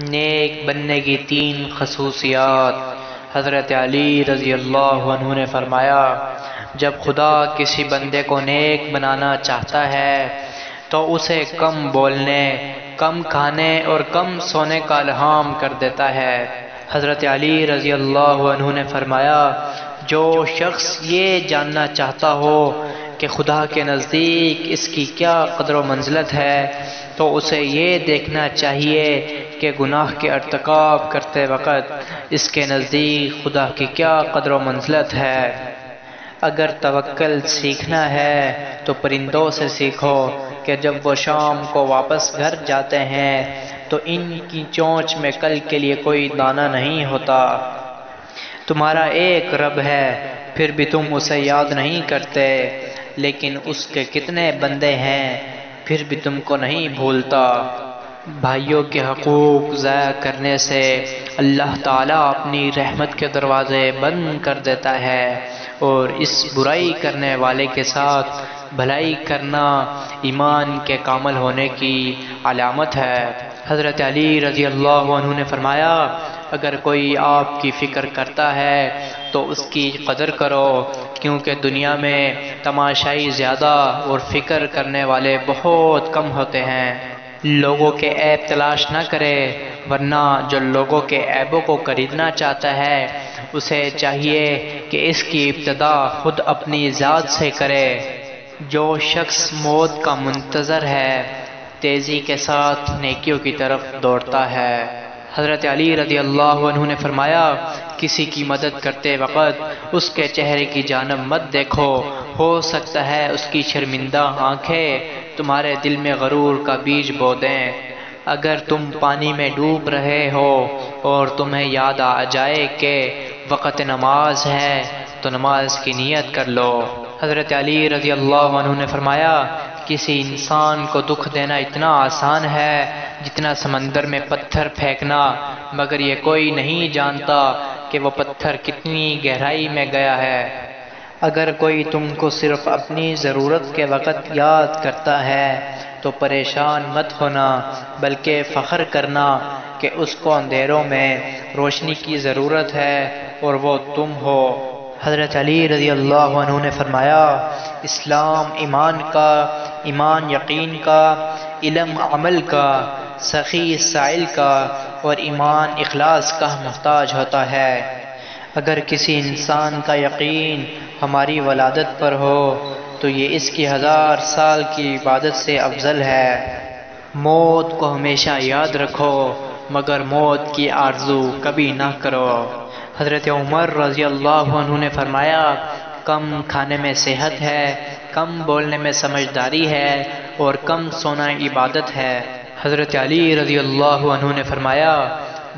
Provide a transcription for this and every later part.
نیک بننے کی 3 خصوصیات۔ حضرت علی رضی اللہ عنہ نے فرمایا، جب خدا کسی بندے کو نیک بنانا چاہتا ہے تو اسے کم بولنے، کم کھانے اور کم سونے کا الہام کر دیتا ہے۔ حضرت علی رضی اللہ عنہ نے فرمایا، جو شخص یہ جاننا چاہتا ہو کہ خدا کے نزدیک اس کی کیا قدر و منزلت ہے تو اسے یہ دیکھنا چاہیے کہ گناہ کے ارتکاب کرتے وقت اس کے نزدیک خدا کی کیا قدر و منزلت ہے۔ اگر توکل سیکھنا ہے تو پرندوں سے سیکھو کہ جب وہ شام کو واپس گھر جاتے ہیں تو ان کی چونچ میں کل کے لیے کوئی دانہ نہیں ہوتا۔ تمہارا ایک رب ہے پھر بھی تم اسے یاد نہیں کرتے، لیکن اس کے کتنے بندے ہیں پھر بھی تم کو نہیں بھولتا۔ بھائیوں کے حقوق ضائع کرنے سے اللہ تعالیٰ اپنی رحمت کے دروازے بند کر دیتا ہے، اور اس برائی کرنے والے کے ساتھ بھلائی کرنا ایمان کے کامل ہونے کی علامت ہے۔ حضرت علی رضی اللہ عنہ نے فرمایا، اگر کوئی آپ کی فکر کرتا ہے تو اس کی قدر کرو، کیونکہ دنیا میں تماشائی زیادہ اور فکر کرنے والے بہت کم ہوتے ہیں۔ لوگوں کے عیب تلاش نہ کرے، ورنہ جو لوگوں کے عیبوں کو خریدنا چاہتا ہے اسے چاہیے کہ اس کی ابتدا خود اپنی ذات سے کرے۔ جو شخص موت کا منتظر ہے تیزی کے ساتھ نیکیوں کی طرف دوڑتا ہے۔ حضرت علی رضی اللہ عنہ نے فرمایا، کسی کی مدد کرتے وقت اس کے چہرے کی جانب مت دیکھو، ہو سکتا ہے اس کی شرمندہ آنکھیں تمہارے دل میں غرور کا بیج بو دیں۔ اگر تم پانی میں ڈوب رہے ہو اور تمہیں یاد آ جائے کہ وقت نماز ہے تو نماز کی نیت کر لو۔ حضرت علی رضی اللہ عنہ نے فرمایا، کسی انسان کو دکھ دینا اتنا آسان ہے جتنا سمندر میں پتھر پھینکنا، مگر یہ کوئی نہیں جانتا کہ وہ پتھر کتنی گہرائی میں گیا ہے۔ اگر کوئی تم کو صرف اپنی ضرورت کے وقت یاد کرتا ہے تو پریشان مت ہونا، بلکہ فخر کرنا کہ اس کو اندھیروں میں روشنی کی ضرورت ہے اور وہ تم ہو۔ حضرت علی رضی اللہ عنہ نے فرمایا، اسلام ایمان کا، ایمان یقین کا، علم عمل کا، سخی سائل کا اور ایمان اخلاص کا محتاج ہوتا ہے۔ اگر کسی انسان کا یقین ہماری ولادت پر ہو تو یہ اس کی 1000 سال کی عبادت سے افضل ہے۔ موت کو ہمیشہ یاد رکھو، مگر موت کی آرزو کبھی نہ کرو۔ حضرت عمر رضی اللہ عنہ نے فرمایا، کم کھانے میں صحت ہے، کم بولنے میں سمجھداری ہے اور کم سونا عبادت ہے۔ حضرت علی رضی اللہ عنہ نے فرمایا،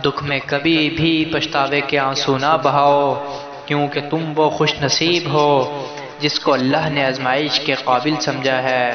دکھ میں کبھی بھی پچھتاوے کے آنسو نہ بہاؤ، کیونکہ تم وہ خوش نصیب ہو جس کو اللہ نے آزمائش کے قابل سمجھا ہے۔